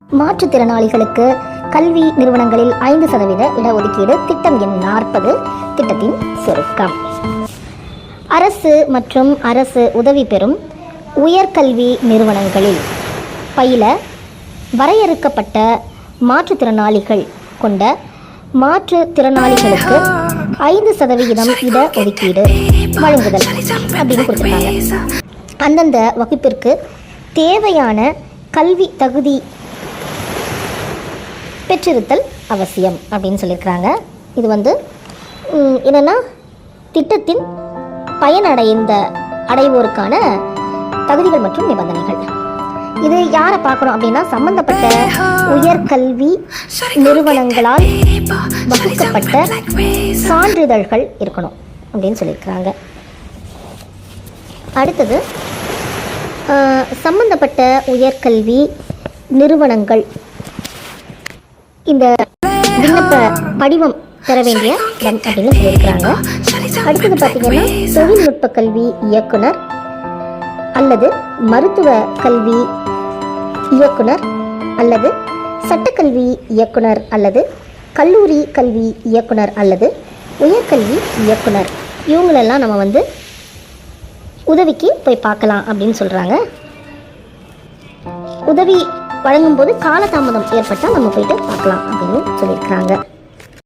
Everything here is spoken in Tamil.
மாற்றுத்திறனாளிகளுக்கு கல்வி நிறுவனங்களில் 5% இடஒதுக்கீடு திட்டம் எண் 40 திட்டத்தின் சுருக்கம். அரசு மற்றும் அரசு உதவி பெறும் உயர்கல்வி நிறுவனங்களில் பயில வரையறுக்கப்பட்ட மாற்றுத்திறனாளிகள் கொண்ட மாற்றுத்திறனாளிகளுக்கு 5% இட ஒதுக்கீடு வழங்குதல் அப்படின்னு கொடுத்துருக்காங்க. அந்தந்த வகுப்பிற்கு தேவையான கல்வி தகுதி பெற்றிருத்தல் அவசியம் அப்படின்னு சொல்லியிருக்கிறாங்க. இது என்னென்னா திட்டத்தின் அடைவோருக்கான தகுதிகள் மற்றும் நிபந்தனைகள். இது யாரை பார்க்கணும் அப்படின்னா சம்பந்தப்பட்ட உயர்கல்வி நிறுவனங்களால் வகுக்கப்பட்ட சான்றிதழ்கள் இருக்கணும் அப்படின்னு சொல்லியிருக்கிறாங்க. அடுத்தது சம்பந்தப்பட்ட உயர்கல்வி நிறுவனங்கள் இந்த விண்ணப்ப படிவம் பெற வேண்டிய இடம் அப்படின்னு சொல்லியிருக்கிறாங்க. அடுத்தது பார்த்தீங்கன்னா தொழில்நுட்ப கல்வி இயக்குனர் அல்லது மருத்துவ கல்வி இயக்குனர் அல்லது சட்டக்கல்வி இயக்குனர் அல்லது கல்லூரி கல்வி இயக்குனர் அல்லது உயர்கல்வி இயக்குனர் இவங்களெல்லாம் நம்ம உதவிக்கு போய் பார்க்கலாம் அப்படின்னு சொல்கிறாங்க. உதவி வழங்கும்போது காலதாமதம் ஏற்பட்டால் நம்ம போயிட்டு பார்க்கலாம் அப்படின்னு சொல்லியிருக்கிறாங்க.